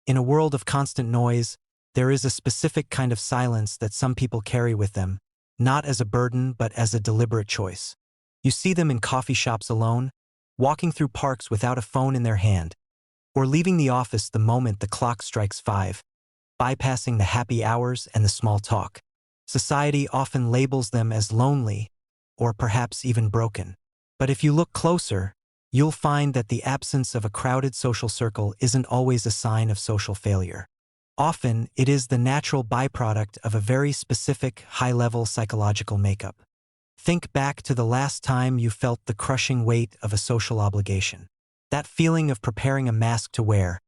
In a world of constant noise, there is a specific kind of silence that some people carry with them, not as a burden but as a deliberate choice. You see them in coffee shops alone, walking through parks without a phone in their hand, or leaving the office the moment the clock strikes 5, bypassing the happy hours and the small talk. Society often labels them as lonely, or perhaps even broken. But if you look closer, you'll find that the absence of a crowded social circle isn't always a sign of social failure. Often, it is the natural byproduct of a very specific, high-level psychological makeup. Think back to the last time you felt the crushing weight of a social obligation. That feeling of preparing a mask to wear,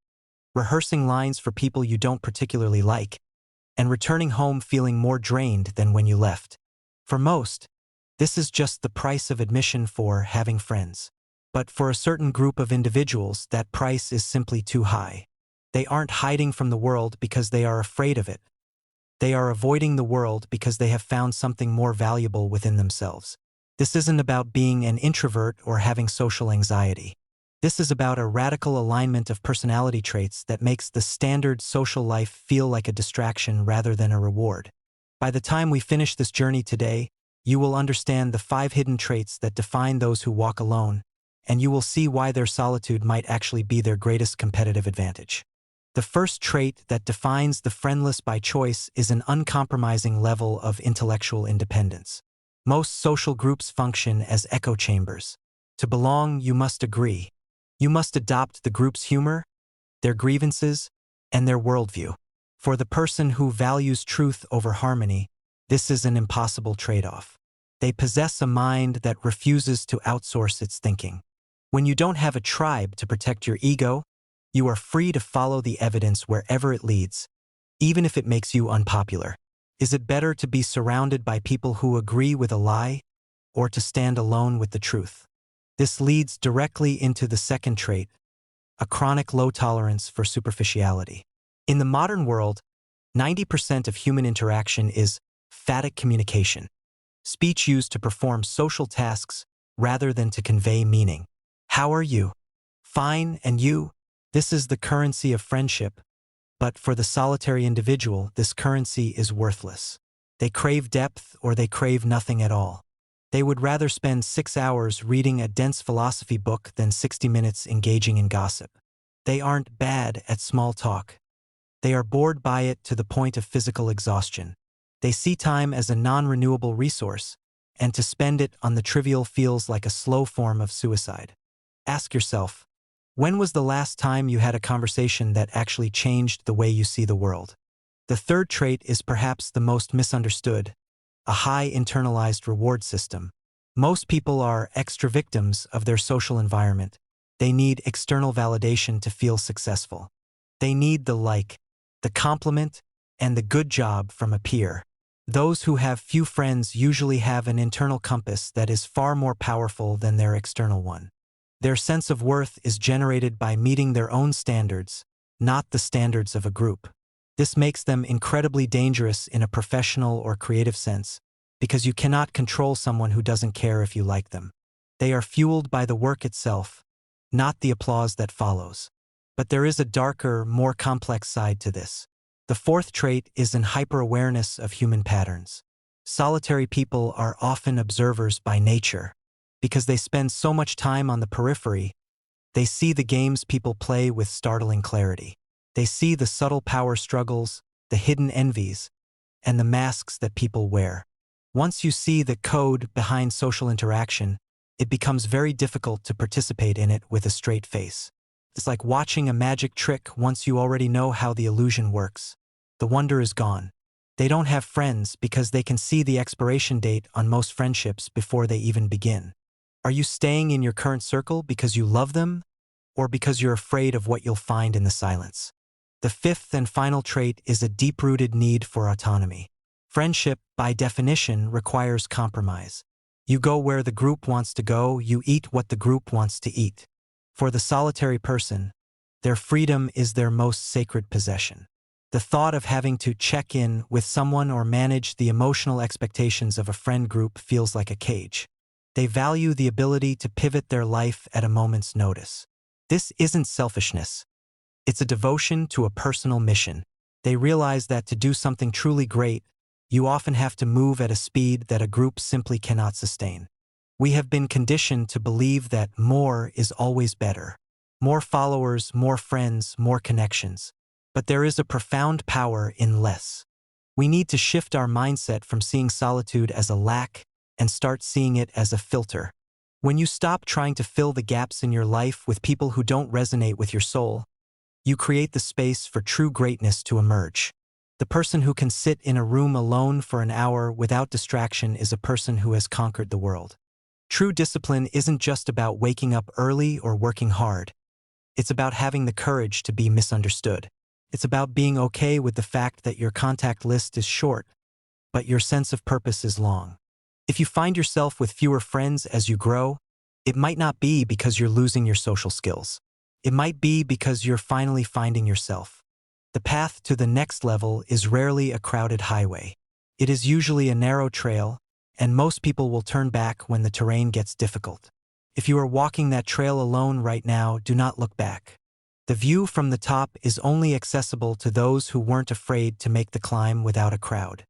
rehearsing lines for people you don't particularly like, and returning home feeling more drained than when you left. For most, this is just the price of admission for having friends. But for a certain group of individuals, that price is simply too high. They aren't hiding from the world because they are afraid of it. They are avoiding the world because they have found something more valuable within themselves. This isn't about being an introvert or having social anxiety. This is about a radical alignment of personality traits that makes the standard social life feel like a distraction rather than a reward. By the time we finish this journey today, you will understand the 5 hidden traits that define those who walk alone, and you will see why their solitude might actually be their greatest competitive advantage. The first trait that defines the friendless by choice is an uncompromising level of intellectual independence. Most social groups function as echo chambers. To belong, you must agree. You must adopt the group's humor, their grievances, and their worldview. For the person who values truth over harmony, this is an impossible trade-off. They possess a mind that refuses to outsource its thinking. When you don't have a tribe to protect your ego, you are free to follow the evidence wherever it leads, even if it makes you unpopular. Is it better to be surrounded by people who agree with a lie, or to stand alone with the truth? This leads directly into the second trait, a chronic low tolerance for superficiality. In the modern world, 90% of human interaction is phatic communication, speech used to perform social tasks rather than to convey meaning. How are you? Fine, and you? This is the currency of friendship, but for the solitary individual, this currency is worthless. They crave depth or they crave nothing at all. They would rather spend 6 hours reading a dense philosophy book than 60 minutes engaging in gossip. They aren't bad at small talk. They are bored by it to the point of physical exhaustion. They see time as a non-renewable resource, and to spend it on the trivial feels like a slow form of suicide. Ask yourself, when was the last time you had a conversation that actually changed the way you see the world? The third trait is perhaps the most misunderstood, a high internalized reward system. Most people are extra victims of their social environment. They need external validation to feel successful. They need the like, the compliment, and the good job from a peer. Those who have few friends usually have an internal compass that is far more powerful than their external one. Their sense of worth is generated by meeting their own standards, not the standards of a group. This makes them incredibly dangerous in a professional or creative sense, because you cannot control someone who doesn't care if you like them. They are fueled by the work itself, not the applause that follows. But there is a darker, more complex side to this. The fourth trait is an hyper-awareness of human patterns. Solitary people are often observers by nature. Because they spend so much time on the periphery, they see the games people play with startling clarity. They see the subtle power struggles, the hidden envies, and the masks that people wear. Once you see the code behind social interaction, it becomes very difficult to participate in it with a straight face. It's like watching a magic trick once you already know how the illusion works. The wonder is gone. They don't have friends because they can see the expiration date on most friendships before they even begin. Are you staying in your current circle because you love them, or because you're afraid of what you'll find in the silence? The fifth and final trait is a deep-rooted need for autonomy. Friendship, by definition, requires compromise. You go where the group wants to go, you eat what the group wants to eat. For the solitary person, their freedom is their most sacred possession. The thought of having to check in with someone or manage the emotional expectations of a friend group feels like a cage. They value the ability to pivot their life at a moment's notice. This isn't selfishness. It's a devotion to a personal mission. They realize that to do something truly great, you often have to move at a speed that a group simply cannot sustain. We have been conditioned to believe that more is always better. More followers, more friends, more connections. But there is a profound power in less. We need to shift our mindset from seeing solitude as a lack and start seeing it as a filter. When you stop trying to fill the gaps in your life with people who don't resonate with your soul, you create the space for true greatness to emerge. The person who can sit in a room alone for an hour without distraction is a person who has conquered the world. True discipline isn't just about waking up early or working hard. It's about having the courage to be misunderstood. It's about being okay with the fact that your contact list is short, but your sense of purpose is long. If you find yourself with fewer friends as you grow, it might not be because you're losing your social skills. It might be because you're finally finding yourself. The path to the next level is rarely a crowded highway. It is usually a narrow trail, and most people will turn back when the terrain gets difficult. If you are walking that trail alone right now, do not look back. The view from the top is only accessible to those who weren't afraid to make the climb without a crowd.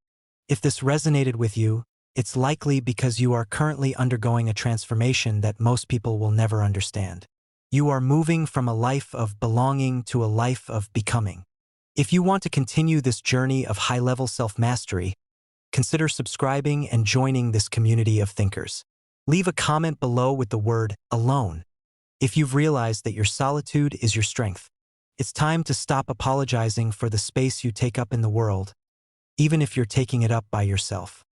If this resonated with you, it's likely because you are currently undergoing a transformation that most people will never understand. You are moving from a life of belonging to a life of becoming. If you want to continue this journey of high-level self-mastery, consider subscribing and joining this community of thinkers. Leave a comment below with the word alone if you've realized that your solitude is your strength. It's time to stop apologizing for the space you take up in the world, even if you're taking it up by yourself.